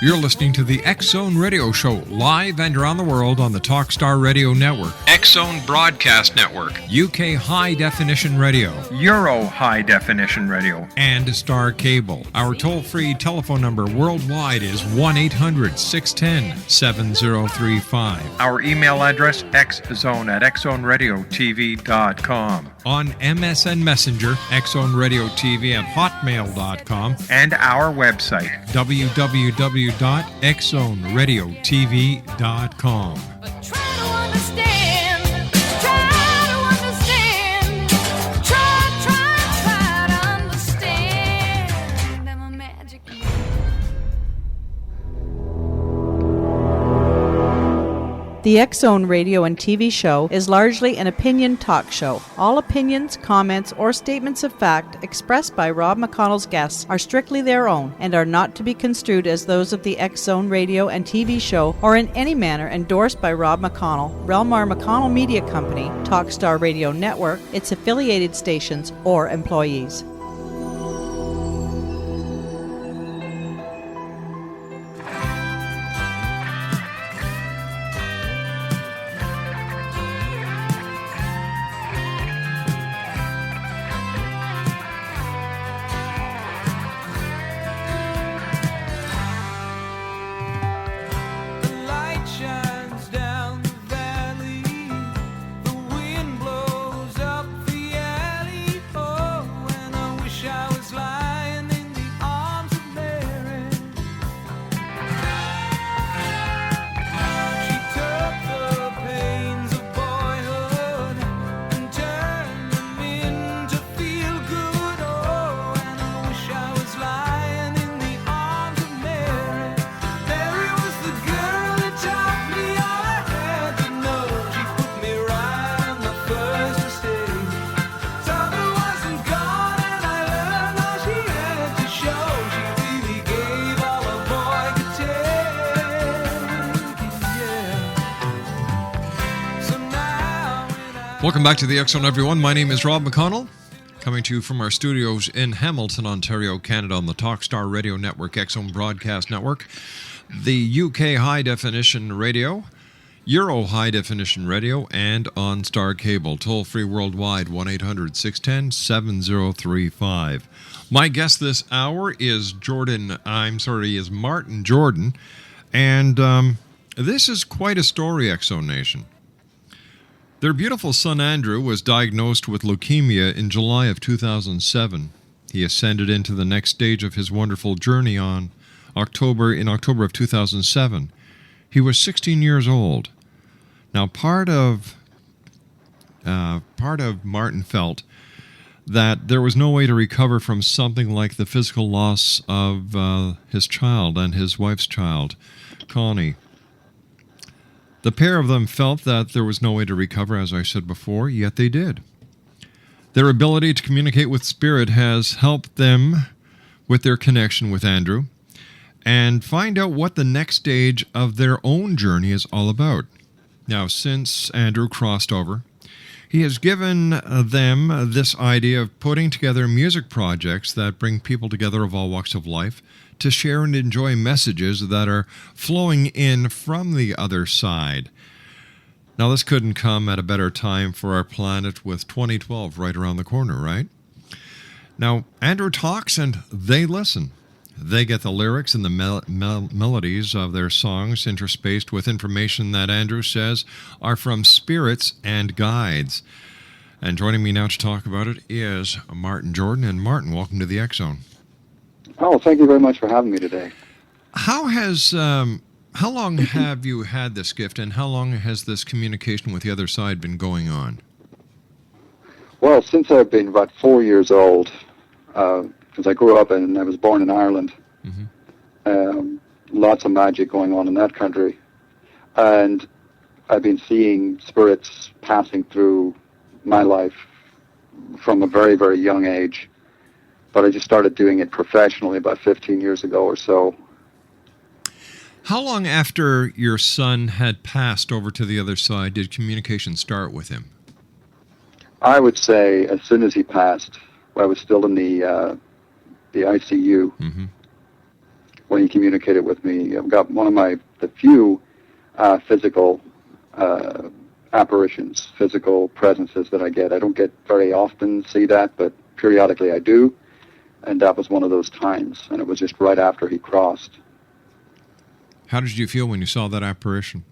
You're listening to the X Zone Radio Show, live and around the world on the Talkstar Radio Network, X Zone Broadcast Network, UK High Definition Radio, Euro High Definition Radio, and Star Cable. Our toll-free telephone number worldwide is 1-800-610-7035. Our email address, xzone@xzoneradiotv.com. On MSN Messenger, xzoneradiotv at hotmail.com, and our website, www.xzoneradiotv.com. The X Zone radio and TV show is largely an opinion talk show. All opinions, comments, or statements of fact expressed by Rob McConnell's guests are strictly their own and are not to be construed as those of the X Zone radio and TV show or in any manner endorsed by Rob McConnell, Relmar McConnell Media Company, Talkstar Radio Network, its affiliated stations, or employees. Welcome back to the X Zone, everyone. My name is Rob McConnell, coming to you from our studios in Hamilton, Ontario, Canada, on the Talkstar Radio Network, X Zone Broadcast Network, the UK High Definition Radio, Euro High Definition Radio, and on Star Cable, toll-free worldwide, 1-800-610-7035. My guest this hour is Martin Jordan, and this is quite a story, X Zone Nation. Their beautiful son Andrew was diagnosed with leukemia in July of 2007. He ascended into the next stage of his wonderful journey in October of 2007. He was 16 years old. Now, part of Martin felt that there was no way to recover from something like the physical loss of his child and his wife's child, Connie. The pair of them felt that there was no way to recover, as I said before, yet they did. Their ability to communicate with Spirit has helped them with their connection with Andrew and find out what the next stage of their own journey is all about. Now, since Andrew crossed over, he has given them this idea of putting together music projects that bring people together of all walks of life to share and enjoy messages that are flowing in from the other side. Now, this couldn't come at a better time for our planet with 2012 right around the corner, right? Now, Andrew talks and they listen. They get the lyrics and the melodies of their songs interspaced with information that Andrew says are from spirits and guides. And joining me now to talk about it is Martin Jordan. And Martin, welcome to the X Zone. Oh, thank you very much for having me today. How long have you had this gift, and how long has this communication with the other side been going on? Well, since I've been about 4 years old, because I grew up and I was born in Ireland. Mm-hmm. Lots of magic going on in that country. And I've been seeing spirits passing through my life from a very, very young age. But I just started doing it professionally about 15 years ago or so. How long after your son had passed over to the other side did communication start with him? I would say as soon as he passed. I was still in the ICU. Mm-hmm. when he communicated with me. I've got one of the few physical apparitions, physical presences that I get. I don't get very often see that, but periodically I do. And that was one of those times, and it was just right after he crossed. How did you feel when you saw that apparition?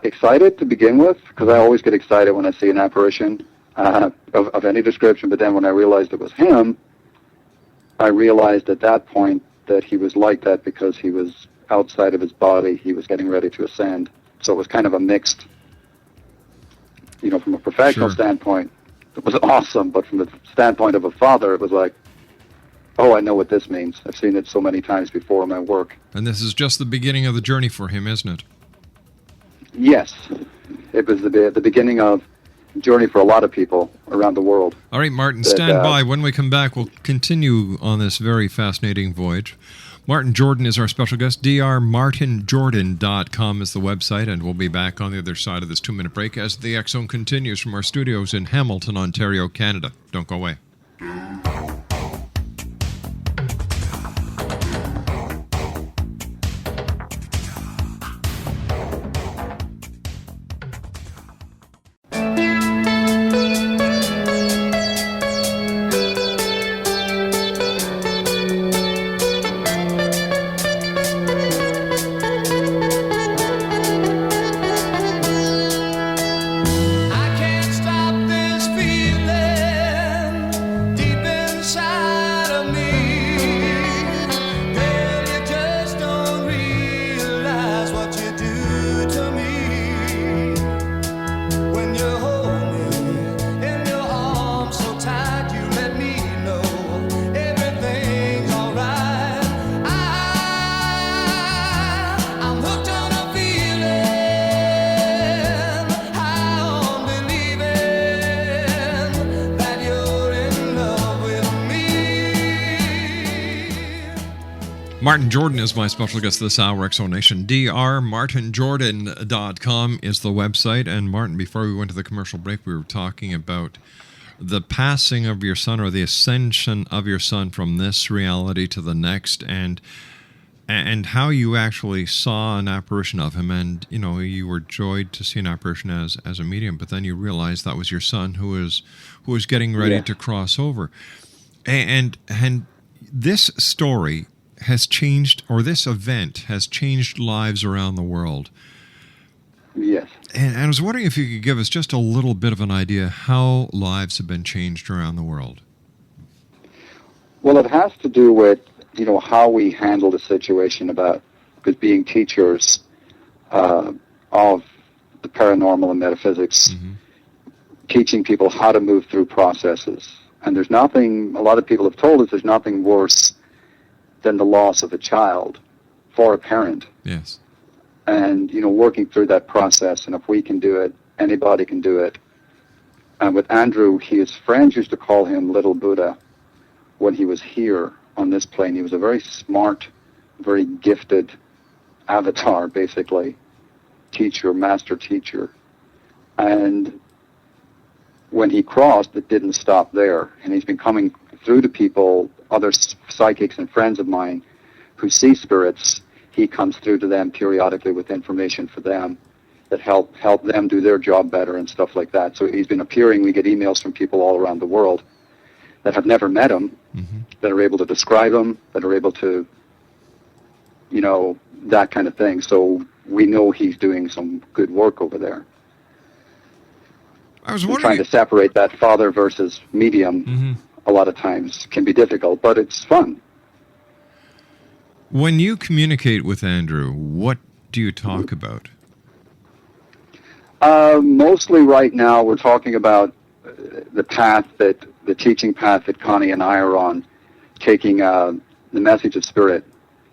Excited to begin with, because I always get excited when I see an apparition of any description, but then when I realized it was him, I realized at that point that he was like that because he was outside of his body. He was getting ready to ascend. So it was kind of a mixed, from a professional standpoint, it was awesome, but from the standpoint of a father, it was like, oh, I know what this means. I've seen it so many times before in my work. And this is just the beginning of the journey for him, isn't it? Yes. It was the beginning of a journey for a lot of people around the world. All right, Martin, stand by. When we come back, we'll continue on this very fascinating voyage. Martin Jordan is our special guest. drmartinjordan.com is the website, and we'll be back on the other side of this 2-minute break as the X Zone continues from our studios in Hamilton, Ontario, Canada. Don't go away. Martin Jordan is my special guest this hour, X Zone Nation. drmartinjordan.com is the website. And Martin, before we went to the commercial break, we were talking about the passing of your son, or the ascension of your son from this reality to the next, and how you actually saw an apparition of him, and you were joyed to see an apparition as a medium, but then you realized that was your son who was getting ready to cross over, and this story has changed, or this event has changed lives around the world. Yes. And I was wondering if you could give us just a little bit of an idea how lives have been changed around the world. Well, it has to do with, how we handle the situation about, because being teachers of the paranormal and metaphysics, teaching people how to move through processes. And there's nothing, a lot of people have told us there's nothing worse than the loss of a child for a parent. Yes. And, working through that process, and if we can do it, anybody can do it. And with Andrew, his friends used to call him Little Buddha when he was here on this plane. He was a very smart, very gifted avatar, basically, teacher, master teacher. And when he crossed, it didn't stop there. And he's been coming through to people, other psychics and friends of mine who see spirits. He comes through to them periodically with information for them that help them do their job better and stuff like that. So he's been appearing. We get emails from people all around the world that have never met him, that are able to describe him, that are able to, that kind of thing. So we know he's doing some good work over there. I was wondering, trying to separate that father versus medium a lot of times can be difficult, but it's fun. When you communicate with Andrew, what do you talk about? Mostly right now we're talking about the teaching path that Connie and I are on, taking the message of spirit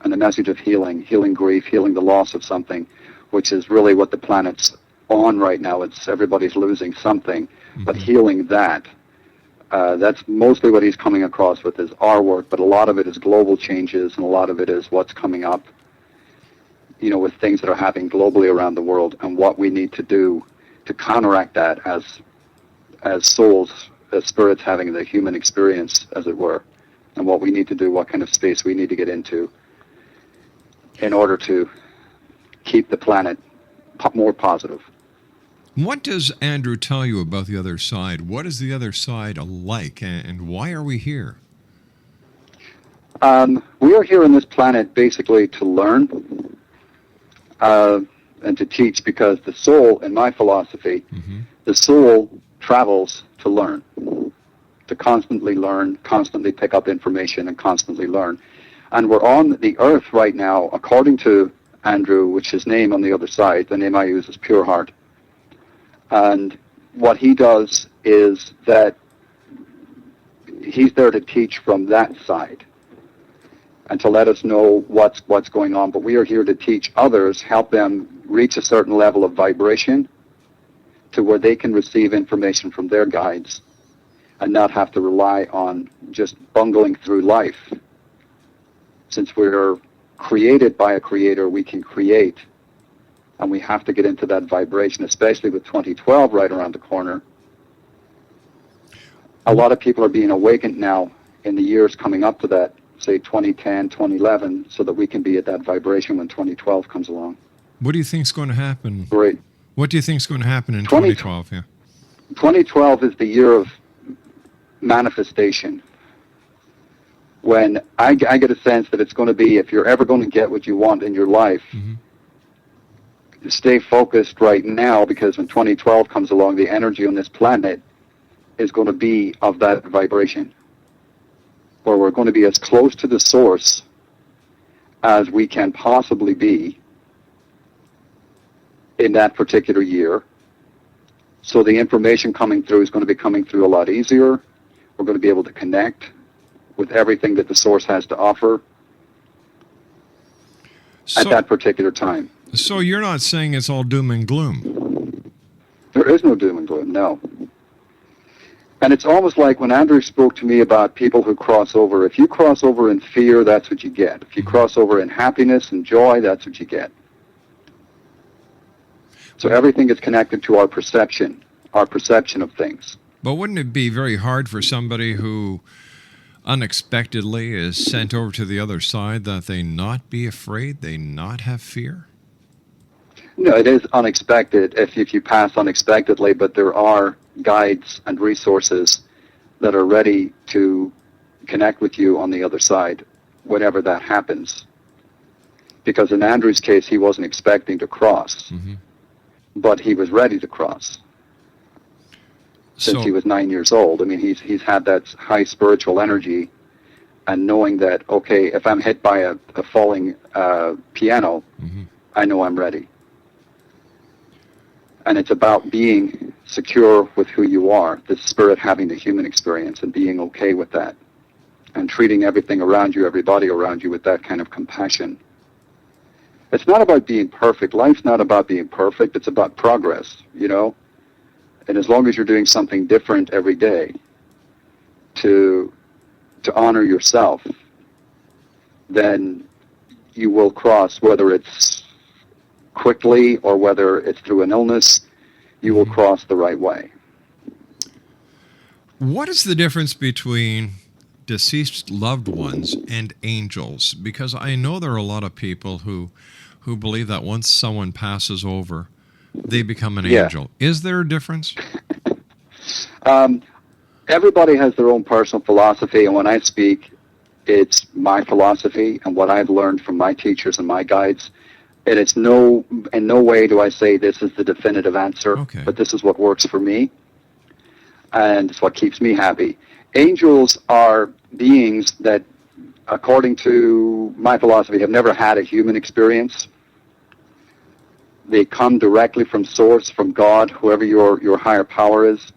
and the message of healing grief, healing the loss of something, which is really what the planet's on right now. It's everybody's losing something, but healing that. That's mostly what he's coming across with is our work, but a lot of it is global changes, and a lot of it is what's coming up, with things that are happening globally around the world, and what we need to do to counteract that as souls, as spirits having the human experience, as it were. and what we need to do, what kind of space we need to get into in order to keep the planet more positive. What does Andrew tell you about the other side? What is the other side like, and why are we here? We are here on this planet basically to learn and to teach, because the soul, in my philosophy, the soul travels to learn, to constantly learn, constantly pick up information, and constantly learn. And we're on the earth right now, according to Andrew, which his name on the other side, the name I use is Pure Heart. And what he does is that he's there to teach from that side and to let us know what's going on. But we are here to teach others, help them reach a certain level of vibration to where they can receive information from their guides and not have to rely on just bungling through life. Since we're created by a creator, we can create, and we have to get into that vibration, especially with 2012 right around the corner. A lot of people are being awakened now in the years coming up to that, say 2010, 2011, so that we can be at that vibration when 2012 comes along. What do you think is going to happen? Great. What do you think is going to happen in 2012? Yeah. 2012 is the year of manifestation. When I get a sense that it's going to be, if you're ever going to get what you want in your life, stay focused right now, because when 2012 comes along, the energy on this planet is going to be of that vibration, where we're going to be as close to the source as we can possibly be in that particular year. So the information coming through is going to be coming through a lot easier. We're going to be able to connect with everything that the source has to offer at that particular time. So you're not saying it's all doom and gloom? There is no doom and gloom, no. And it's almost like when Andrew spoke to me about people who cross over. If you cross over in fear, that's what you get. If you cross over in happiness and joy, that's what you get. So everything is connected to our perception of things. But wouldn't it be very hard for somebody who unexpectedly is sent over to the other side that they not be afraid, they not have fear? No, it is unexpected if you pass unexpectedly, but there are guides and resources that are ready to connect with you on the other side whenever that happens. Because in Andrew's case, he wasn't expecting to cross, but he was ready to cross since he was 9 years old. I mean, he's had that high spiritual energy, and knowing that, okay, if I'm hit by a falling piano, I know I'm ready. And it's about being secure with who you are, the spirit having the human experience and being okay with that, and treating everything around you, everybody around you, with that kind of compassion. It's not about being perfect. Life's not about being perfect. It's about progress, you know? And as long as you're doing something different every day to honor yourself, then you will cross, whether it's quickly or whether it's through an illness, you will cross the right way. What is the difference between deceased loved ones and angels? Because I know there are a lot of people who believe that once someone passes over, they become an angel. Is there a difference? Everybody has their own personal philosophy, and when I speak, it's my philosophy and what I've learned from my teachers and my guides. And it's in no way do I say this is the definitive answer, but this is what works for me, and it's what keeps me happy. Angels are beings that, according to my philosophy, have never had a human experience. They come directly from Source, from God, whoever your higher power is.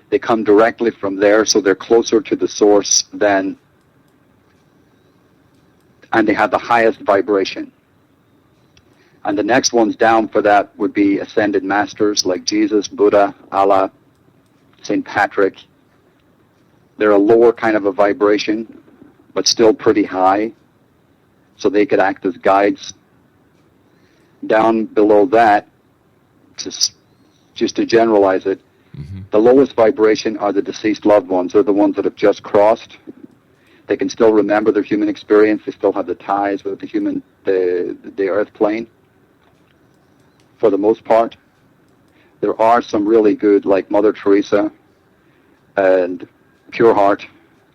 They come directly from there, so they're closer to the Source and they have the highest vibration. And the next ones down for that would be ascended masters like Jesus, Buddha, Allah, St. Patrick. They're a lower kind of a vibration, but still pretty high, so they could act as guides. Down below that, just to generalize it, the lowest vibration are the deceased loved ones. They're the ones that have just crossed. They can still remember their human experience. They still have the ties with the earth plane, for the most part. There are some really good, like Mother Teresa and Pure Heart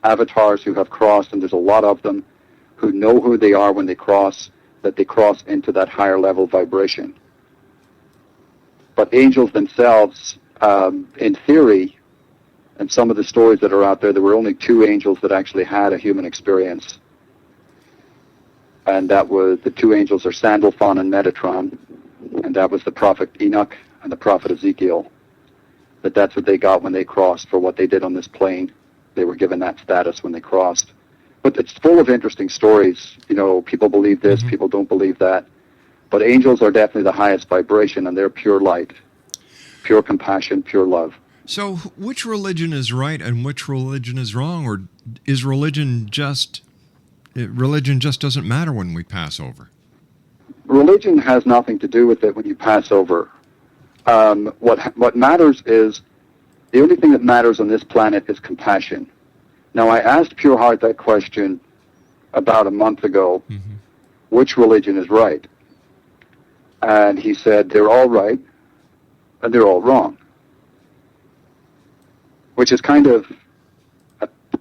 avatars who have crossed, and there's a lot of them who know who they are when they cross, that they cross into that higher level vibration. But angels themselves, in theory, and some of the stories that are out there, there were only 2 angels that actually had a human experience. And that was, the 2 angels are Sandalphon and Metatron, and that was the prophet Enoch and the prophet Ezekiel. That's what they got when they crossed for what they did on this plane. They were given that status when they crossed. But it's full of interesting stories. You know, people believe this, people don't believe that. But angels are definitely the highest vibration, and they're pure light, pure compassion, pure love. So which religion is right and which religion is wrong? Or is religion just doesn't matter when we pass over? Religion has nothing to do with it when you pass over. What matters is, the only thing that matters on this planet is compassion. Now, I asked Pure Heart that question about a month ago, which religion is right? And he said, they're all right, and they're all wrong. Which is kind of,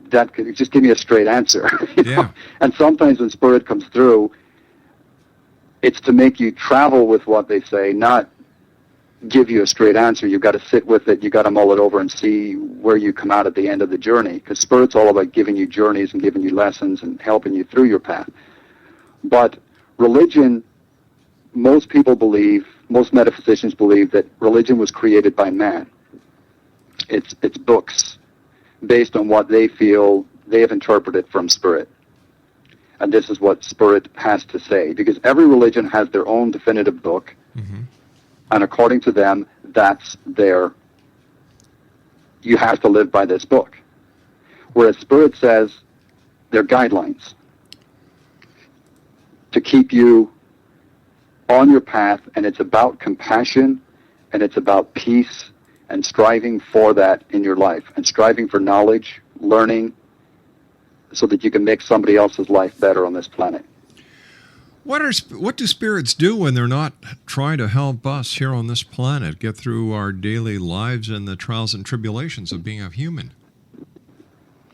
that could just give me a straight answer. Yeah. And sometimes when Spirit comes through, it's to make you travel with what they say, not give you a straight answer. You've got to sit with it. You've got to mull it over and see where you come out at the end of the journey. Because Spirit's all about giving you journeys and giving you lessons and helping you through your path. But religion, most people believe, most metaphysicians believe that religion was created by man. It's books based on what they feel they have interpreted from Spirit. And this is what Spirit has to say. Because every religion has their own definitive book. And according to them, you have to live by this book. Whereas Spirit says they're guidelines to keep you on your path, and it's about compassion, and it's about peace, and striving for that in your life, and striving for knowledge, learning, so that you can make somebody else's life better on this planet. What do spirits do when they're not trying to help us here on this planet get through our daily lives and the trials and tribulations of being a human?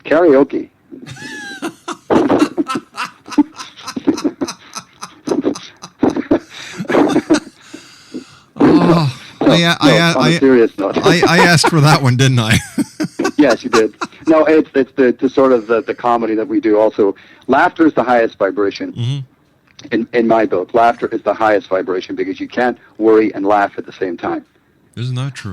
Karaoke. On a serious note. I asked for that one, didn't I? Yes, you did. No, it's the sort of the comedy that we do also. Laughter is the highest vibration. In my book, laughter is the highest vibration because you can't worry and laugh at the same time. Isn't that true?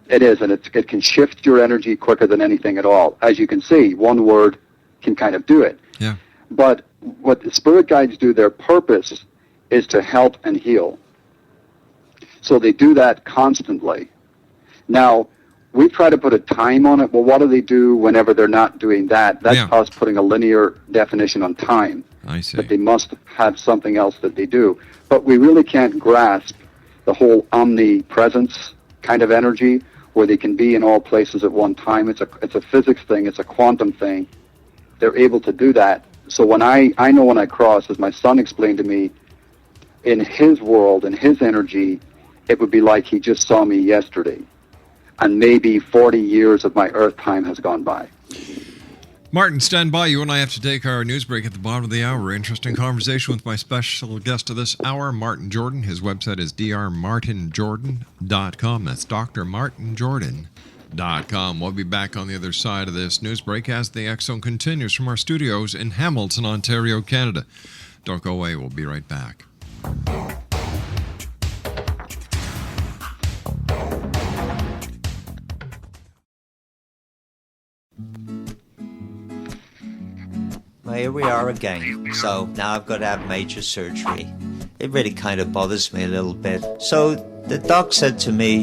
It is, and it can shift your energy quicker than anything at all. As you can see, one word can kind of do it. Yeah. But what the spirit guides do, their purpose is to help and heal. So they do that constantly. Now, we try to put a time on it. Well, what do they do whenever they're not doing that? That's us putting a linear definition on time. I see. But they must have something else that they do. But we really can't grasp the whole omnipresence kind of energy where they can be in all places at one time. It's a physics thing. It's a quantum thing. They're able to do that. So when I know when I cross, as my son explained to me, in his world, in his energy, it would be like he just saw me yesterday. And maybe 40 years of my earth time has gone by. Martin, stand by. You and I have to take our news break at the bottom of the hour. Interesting conversation with my special guest of this hour, Martin Jordan. His website is drmartinjordan.com. That's drmartinjordan.com. We'll be back on the other side of this news break as the X Zone continues from our studios in Hamilton, Ontario, Canada. Don't go away. We'll be right back. Well, here we are again. So now I've got to have major surgery. It really kind of bothers me a little bit. So the doc said to me,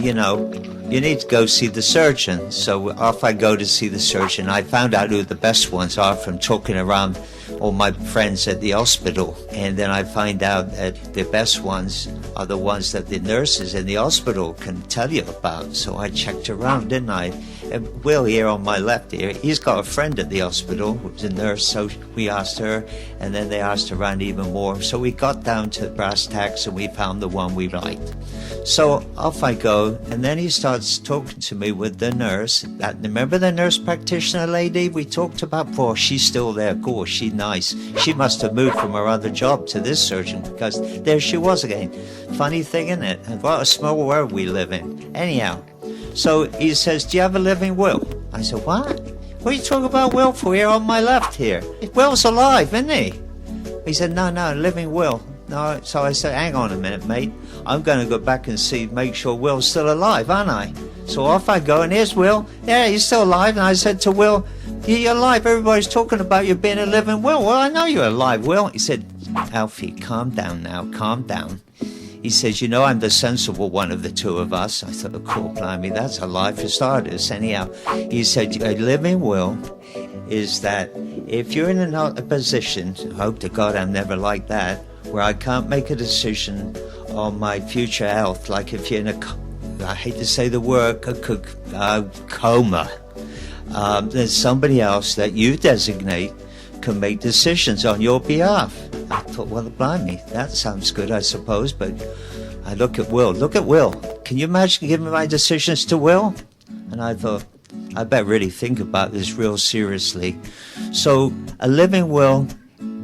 you need to go see the surgeon. So off I go to see the surgeon. I found out who the best ones are from talking around all my friends at the hospital. And then I find out that the best ones are the ones that the nurses in the hospital can tell you about. So I checked around, didn't I? And Will here on my left here, he's got a friend at the hospital who's a nurse, so we asked her, and then they asked around even more. So we got down to brass tacks and we found the one we liked. So off I go, and then he starts talking to me with the nurse. Remember the nurse practitioner lady we talked about before? She's still there. Of course, she's nice. She must have moved from her other job to this surgeon, because there she was again. Funny thing, isn't it? And what a small world we live in. Anyhow, so he says, do you have a living will? I said, what? What are you talking about Will for here on my left here? Will's alive, isn't he? He said, no, living will. No, so I said, hang on a minute, mate. I'm going to go back and make sure Will's still alive, aren't I? So off I go, and here's Will. Yeah, he's still alive. And I said to Will, you're alive. Everybody's talking about you being a living will. Well, I know you're alive, Will. He said, Alfie, calm down now, calm down. He says, you know, I'm the sensible one of the two of us. I thought, oh, cool, blimey, that's a lie for starters. Anyhow, he said, a living will is that if you're in a position, I hope to God I'm never like that, where I can't make a decision on my future health, like if you're in I hate to say the word, coma, there's somebody else that you designate can make decisions on your behalf. I thought, well, blimey, that sounds good, I suppose, but I look at Will. Can you imagine giving my decisions to Will? And I thought, I better really think about this real seriously. So a living will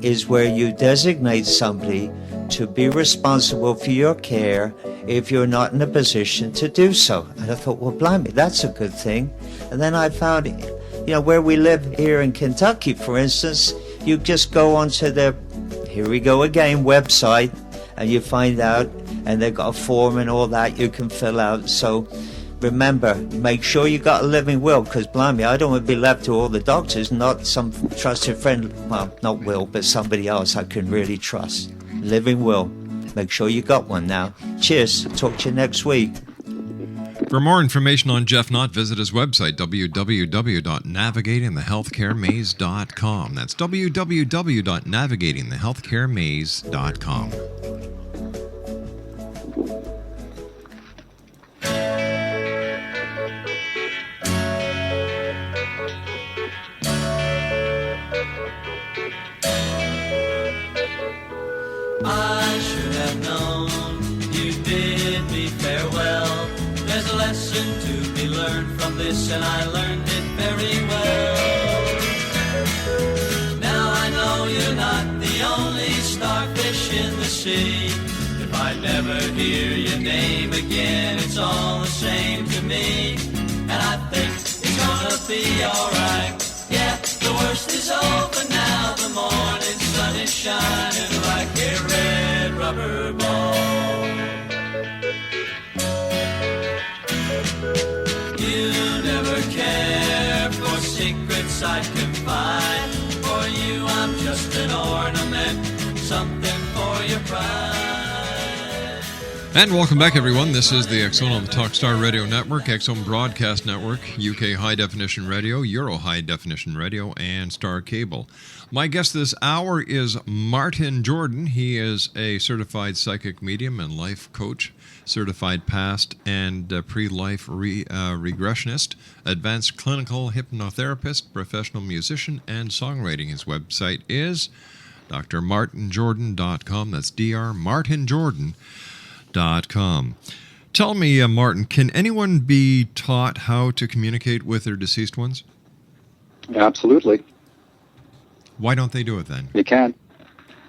is where you designate somebody to be responsible for your care if you're not in a position to do so. And I thought, well, blimey, that's a good thing. And then I found, you know, where we live here in Kentucky, for instance, you just go onto their, here we go again, website, and you find out, and they've got a form and all that you can fill out. So remember, make sure you got a living will, because blimey, I don't want to be left to all the doctors, not some trusted friend, well, not Will, but somebody else I can really trust. Living will. Make sure you got one now. Cheers. Talk to you next week. For more information on Jeff Knott, visit his website, www.navigatingthehealthcaremaze.com. That's www.navigatingthehealthcaremaze.com. I should have known you bid me farewell. There's a lesson to be learned from this, and I learned it very well. Now I know you're not the only starfish in the sea. If I never hear your name again, it's all the same to me. And I think it's gonna be alright. Yeah, the worst is over now. The morning sun is shining like a red rubber ball. You never care for secrets I confide. For you I'm just an ornament, something for your pride. And welcome back, everyone. This is the X Zone on the Talkstar Radio Network, X Zone Broadcast Network, UK High Definition Radio, Euro High Definition Radio, and Star Cable. My guest this hour is Martin Jordan. He is a certified psychic medium and life coach, certified past and pre-life regressionist, advanced clinical hypnotherapist, professional musician, and songwriting. His website is drmartinjordan.com. That's drmartinjordan.com. Tell me, Martin, can anyone be taught how to communicate with their deceased ones? Absolutely. Why don't they do it then? You can.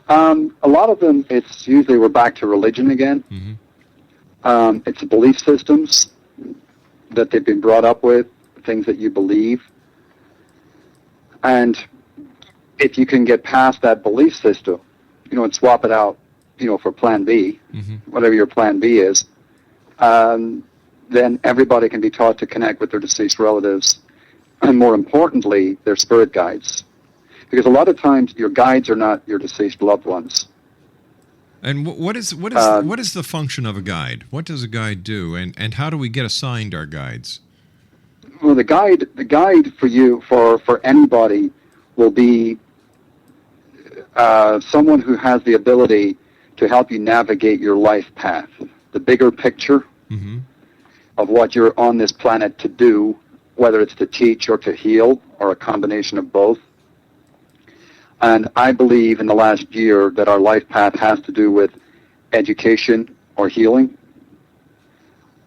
A lot of them, it's usually we're back to religion again. Mm-hmm. It's belief systems that they've been brought up with, things that you believe. And if you can get past that belief system, and swap it out, for plan B, whatever your plan B is, then everybody can be taught to connect with their deceased relatives, and more importantly, their spirit guides. Because a lot of times your guides are not your deceased loved ones. And what is the function of a guide? What does a guide do, and how do we get assigned our guides? Well, the guide for you, for anybody, will be someone who has the ability to help you navigate your life path, the bigger picture of what you're on this planet to do, whether it's to teach or to heal or a combination of both. And I believe in the last year that our life path has to do with education or healing.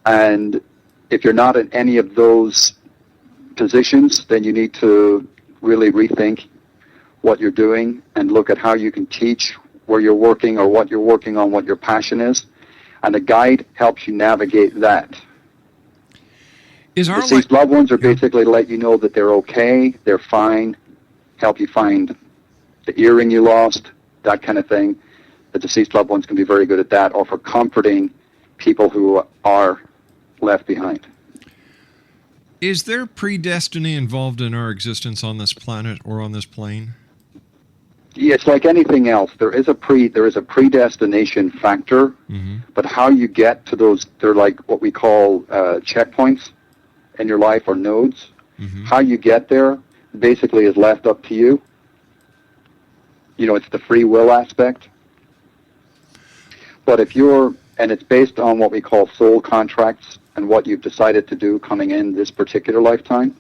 And if you're not in any of those positions, then you need to really rethink what you're doing and look at how you can teach, where you're working or what you're working on, what your passion is. And the guide helps you navigate that. Deceased loved ones are basically to let you know that they're okay, they're fine, help you find the earring you lost, that kind of thing. The deceased loved ones can be very good at that, or for comforting people who are left behind. Is there predestiny involved in our existence on this planet or on this plane? Yeah, it's like anything else. There is a predestination factor, but how you get to those, they're like what we call checkpoints in your life, or nodes. How you get there basically is left up to you. You know, it's the free will aspect. But and it's based on what we call soul contracts and what you've decided to do coming in this particular lifetime.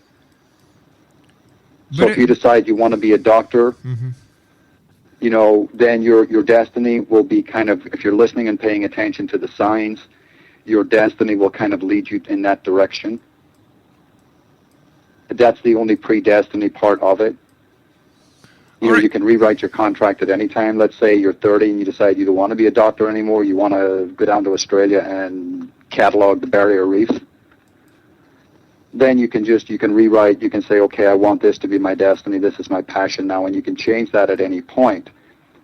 So if you decide you want to be a doctor, you know, then your destiny will be kind of, if you're listening and paying attention to the signs, your destiny will kind of lead you in that direction. That's the only predestiny part of it. You know, you can rewrite your contract at any time. Let's say you're 30 and you decide you don't want to be a doctor anymore. You want to go down to Australia and catalog the barrier reef. Then you can rewrite, you can say, okay, I want this to be my destiny. This is my passion now. And you can change that at any point.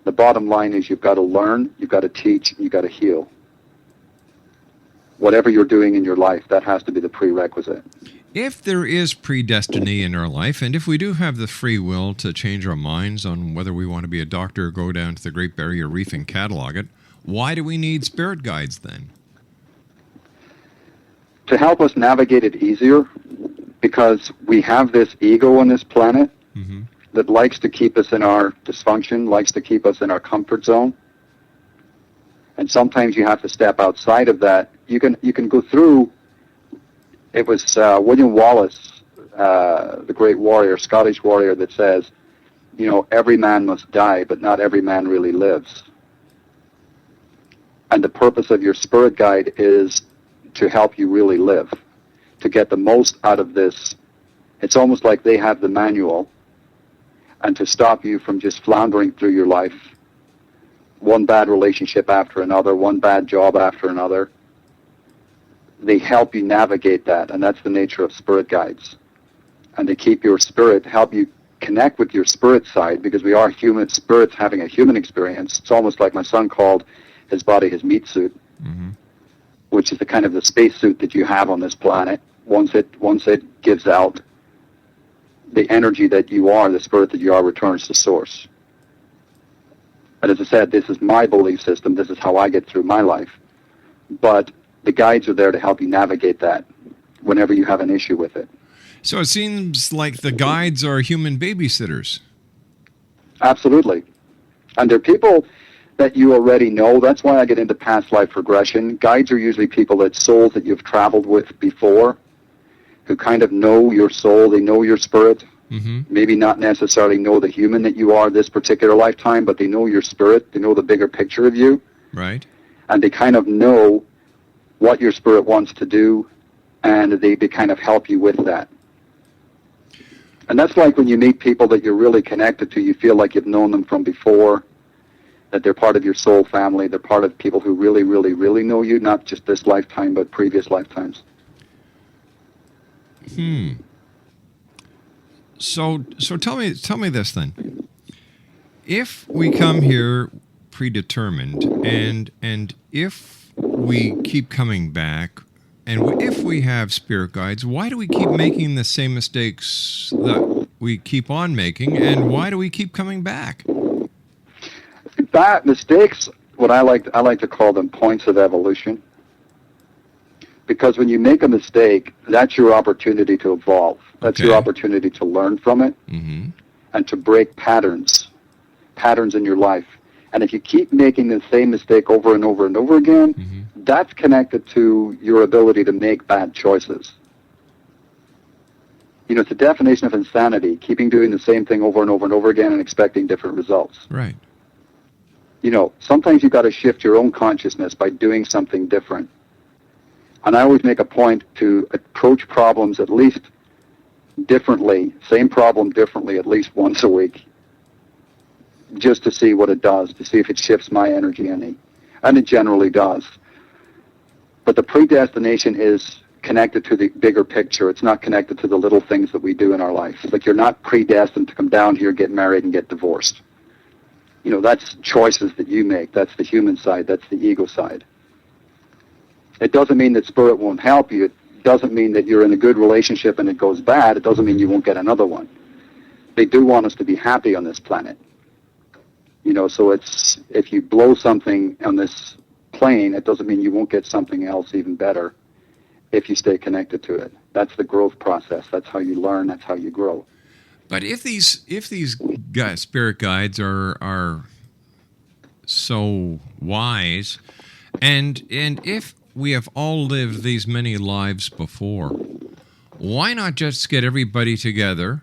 The bottom line is you've got to learn, you've got to teach, you've got to heal. Whatever you're doing in your life, that has to be the prerequisite. If there is predestiny in our life, and if we do have the free will to change our minds on whether we want to be a doctor or go down to the Great Barrier Reef and catalog it, why do we need spirit guides then? To help us navigate it easier, because we have this ego on this planet that likes to keep us in our dysfunction, likes to keep us in our comfort zone. And sometimes you have to step outside of that. You can go through. It was William Wallace, the great warrior, Scottish warrior, that says, you know, every man must die, but not every man really lives. And the purpose of your spirit guide is to help you really live, to get the most out of this. It's almost like they have the manual, and to stop you from just floundering through your life, one bad relationship after another, one bad job after another. They help you navigate that, and that's the nature of spirit guides. And they keep your spirit, help you connect with your spirit side, because we are human spirits having a human experience. It's almost like my son called his body his meat suit, which is the kind of the space suit that you have on this planet. Once it gives out, the energy that you are, the spirit that you are, returns to source. And as I said, this is my belief system. This is how I get through my life. But the guides are there to help you navigate that whenever you have an issue with it. So it seems like the guides are human babysitters. Absolutely. And they're people that you already know. That's why I get into past life regression. Guides are usually people, that souls that you've traveled with before, who kind of know your soul, they know your spirit. Maybe not necessarily know the human that you are this particular lifetime, but they know your spirit, they know the bigger picture of you. Right. And they kind of know what your spirit wants to do, and they kind of help you with that. And that's like when you meet people that you're really connected to, you feel like you've known them from before, that they're part of your soul family, they're part of people who really, really, really know you, not just this lifetime, but previous lifetimes. So tell me this then. If we come here predetermined, and if we keep coming back, and if we have spirit guides, why do we keep making the same mistakes that we keep on making, and why do we keep coming back? That mistakes, what I like to call them points of evolution. Because when you make a mistake, that's your opportunity to evolve. That's your opportunity to learn from it and to break patterns in your life. And if you keep making the same mistake over and over and over again, that's connected to your ability to make bad choices. You know, it's the definition of insanity, keeping doing the same thing over and over and over again and expecting different results. Right. You know, sometimes you've got to shift your own consciousness by doing something different. And I always make a point to approach problems at least differently, same problem differently at least once a week, just to see what it does, to see if it shifts my energy any. And it generally does. But the predestination is connected to the bigger picture. It's not connected to the little things that we do in our life. Like, you're not predestined to come down here, get married, and get divorced. You know, that's choices that you make. That's the human side. That's the ego side. It doesn't mean that spirit won't help you. It doesn't mean that you're in a good relationship and it goes bad. It doesn't mean you won't get another one. They do want us to be happy on this planet. You know, so it's, if you blow something on this plane, it doesn't mean you won't get something else even better if you stay connected to it. That's the growth process. That's how you learn. That's how you grow. But if these spirit guides are so wise, and if we have all lived these many lives before, why not just get everybody together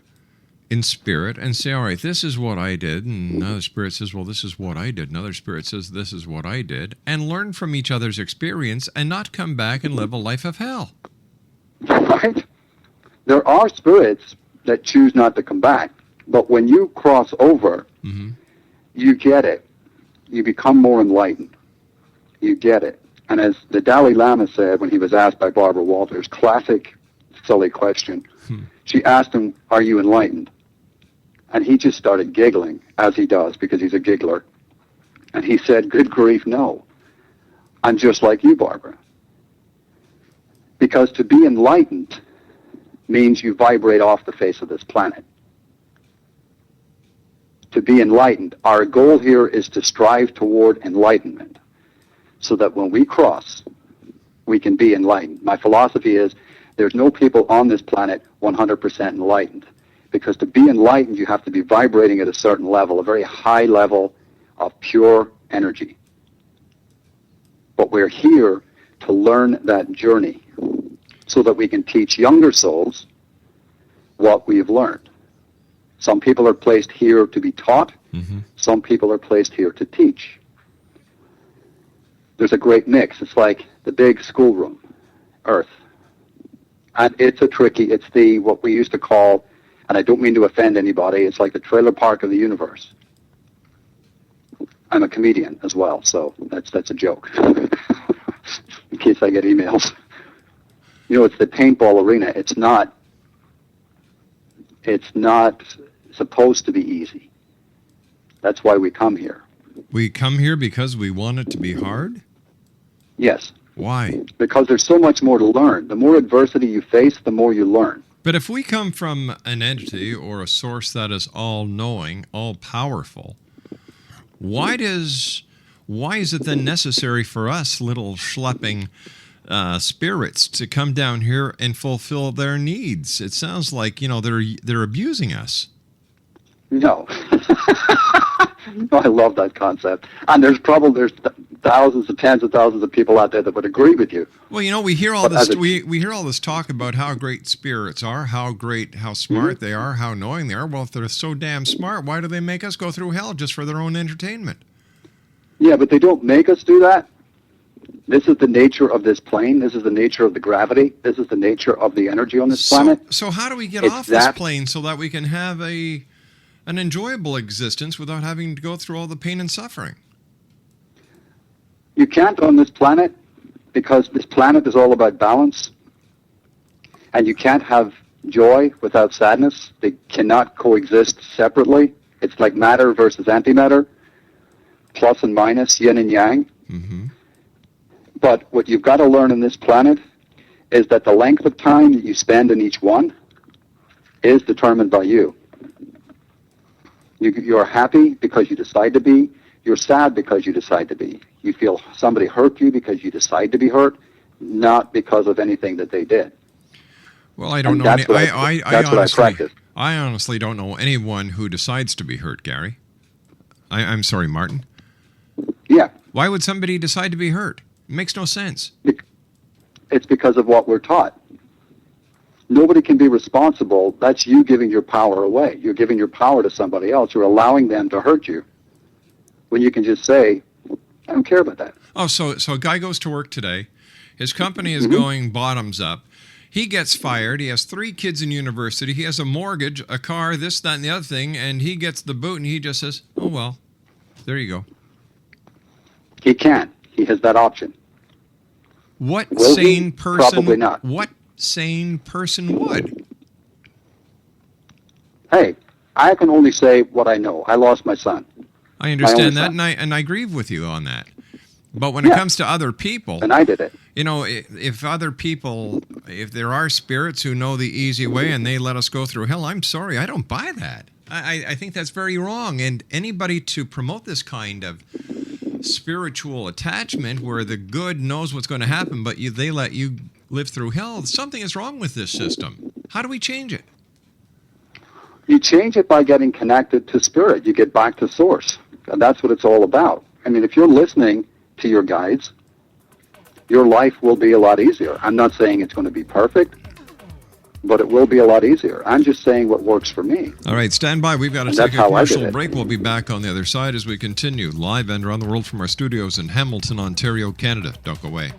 in spirit and say, all right, this is what I did, and another spirit says, well, this is what I did, another spirit says, this is what I did, and learn from each other's experience and not come back and live a life of hell? Right? There are spirits that choose not to come back, but when you cross over, you get it. You become more enlightened. You get it. And as the Dalai Lama said when he was asked by Barbara Walters, classic silly question, she asked him, are you enlightened? And he just started giggling, as he does, because he's a giggler. And he said, good grief, no. I'm just like you, Barbara. Because to be enlightened means you vibrate off the face of this planet. To be enlightened, our goal here is to strive toward enlightenment, so that when we cross, we can be enlightened. My philosophy is there's no people on this planet 100% enlightened. Because to be enlightened, you have to be vibrating at a certain level, a very high level of pure energy. But we're here to learn that journey so that we can teach younger souls what we've learned. Some people are placed here to be taught. Some people are placed here to teach. There's a great mix. It's like the big schoolroom, Earth. And it's what we used to call, and I don't mean to offend anybody, it's like the trailer park of the universe. I'm a comedian as well, so that's a joke, in case I get emails. You know, it's the paintball arena. It's not supposed to be easy. That's why we come here. We come here because we want it to be hard? Yes. Why? Because there's so much more to learn. The more adversity you face, the more you learn. But if we come from an entity or a source that is all-knowing, all-powerful, why is it then necessary for us, little schlepping spirits, to come down here and fulfill their needs? It sounds like, they're abusing us. No. No, I love that concept. And there's thousands and tens of thousands of people out there that would agree with you. Well, we hear all this. We hear all this talk about how great spirits are, how smart they are, how knowing they are. Well, if they're so damn smart, why do they make us go through hell just for their own entertainment? Yeah, but they don't make us do that. This is the nature of this plane. This is the nature of the gravity. This is the nature of the energy on this planet. So how do we get off this plane so that we can have an enjoyable existence without having to go through all the pain and suffering? You can't on this planet, because this planet is all about balance, and you can't have joy without sadness. They cannot coexist separately. It's like matter versus antimatter, plus and minus, yin and yang. But what you've got to learn on this planet is that the length of time that you spend in each one is determined by you. You are happy because you decide to be. You're sad because you decide to be. You feel somebody hurt you because you decide to be hurt, not because of anything that they did. Well, I don't know. That's what I practice. I honestly don't know anyone who decides to be hurt, Gary. I'm sorry, Martin. Yeah. Why would somebody decide to be hurt? It makes no sense. It's because of what we're taught. Nobody can be responsible. That's you giving your power away. You're giving your power to somebody else. You're allowing them to hurt you. When you can just say, I don't care about that. Oh, so a guy goes to work today. His company is going bottoms up. He gets fired. He has 3 kids in university. He has a mortgage, a car, this, that, and the other thing. And he gets the boot and he just says, oh, well, there you go. He can't. He has that option. What Will sane he? person? Probably not. What sane person would? Hey, I can only say what I know. I lost my son. I understand that, and I agree with you on that. But when it comes to other people, and I did it. You know, if other people, if there are spirits who know the easy way and they let us go through hell, I'm sorry, I don't buy that. I think that's very wrong. And anybody to promote this kind of spiritual attachment where the good knows what's going to happen, but they let you live through hell, something is wrong with this system. How do we change it? You change it by getting connected to spirit. You get back to source. And that's what it's all about. I mean, if you're listening to your guides, your life will be a lot easier. I'm not saying it's going to be perfect, but it will be a lot easier. I'm just saying what works for me. All right, stand by. We've got to take a commercial break. We'll be back on the other side as we continue live and around the world from our studios in Hamilton, Ontario, Canada. Don't go away.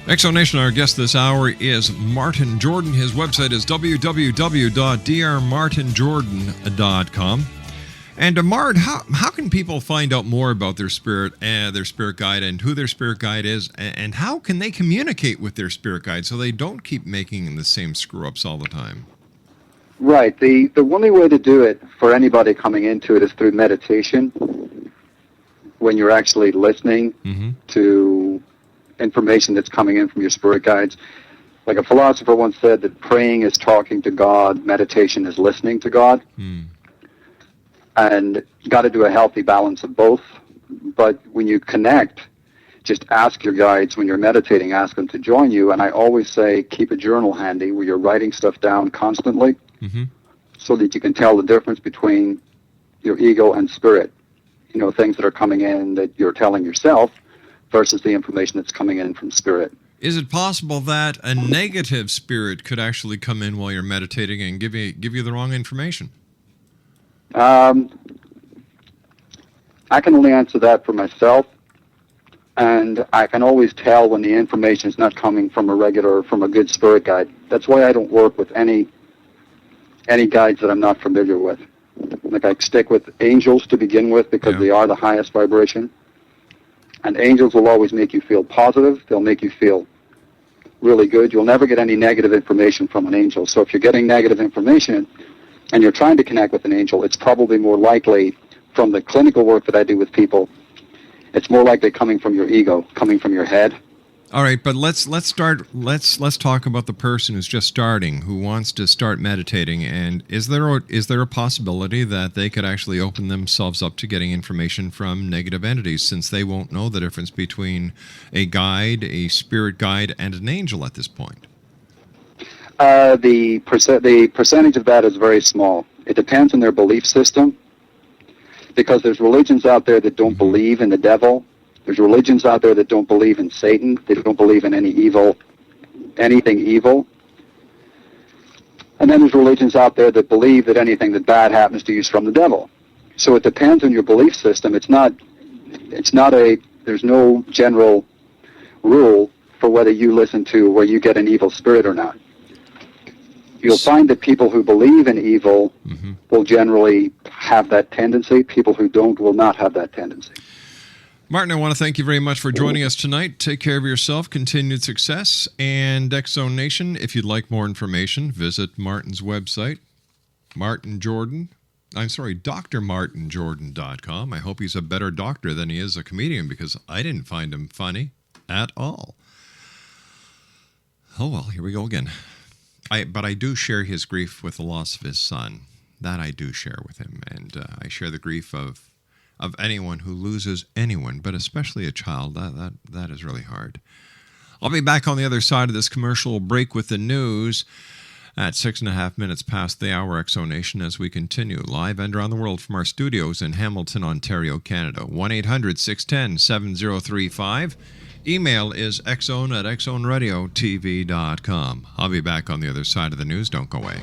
Exonation, our guest this hour is Martin Jordan. His website is www.drmartinjordan.com. And Mart, how can people find out more about their spirit guide and who their spirit guide is, and how can they communicate with their spirit guide so they don't keep making the same screw-ups all the time? Right. The only way to do it for anybody coming into it is through meditation, when you're actually listening to information that's coming in from your spirit guides. Like a philosopher once said that praying is talking to God, meditation is listening to God. And you got to do a healthy balance of both. But when you connect, just ask your guides when you're meditating, ask them to join you. And I always say keep a journal handy where you're writing stuff down constantly so that you can tell the difference between your ego and spirit. You know, things that are coming in that you're telling yourself versus the information that's coming in from spirit. Is it possible that a negative spirit could actually come in while you're meditating and give you the wrong information? I can only answer that for myself, and I can always tell when the information is not coming from a good spirit guide. That's why I don't work with any guides that I'm not familiar with. Like I stick with angels to begin with because they are the highest vibration. And angels will always make you feel positive. They'll make you feel really good. You'll never get any negative information from an angel. So if you're getting negative information and you're trying to connect with an angel, it's probably more likely from the clinical work that I do with people, it's more likely coming from your ego, coming from your head. All right, but let's talk about the person who's just starting, who wants to start meditating. And is there a possibility that they could actually open themselves up to getting information from negative entities, since they won't know the difference between a guide, a spirit guide, and an angel at this point? The percentage of that is very small. It depends on their belief system, because there's religions out there that don't believe in the devil. There's religions out there that don't believe in Satan. They don't believe in anything evil. And then there's religions out there that believe that anything that bad happens to you is from the devil. So it depends on your belief system. There's no general rule for whether you listen to where you get an evil spirit or not. You'll find that people who believe in evil will generally have that tendency. People who don't will not have that tendency. Martin, I want to thank you very much for joining us tonight. Take care of yourself, continued success, and X-Zone Nation, if you'd like more information, visit Martin's website, drmartinjordan.com. I hope he's a better doctor than he is a comedian, because I didn't find him funny at all. Oh, well, here we go again. But I do share his grief with the loss of his son. That I do share with him, and I share the grief of anyone who loses anyone, but especially a child. That is really hard. I'll be back on the other side of this commercial break with the news at 6.5 minutes past the hour, X-Zone Nation, as we continue live and around the world from our studios in Hamilton, Ontario, Canada. 1-800-610-7035. Email is xzone@xzoneradiotv.com. I'll be back on the other side of the news. Don't go away.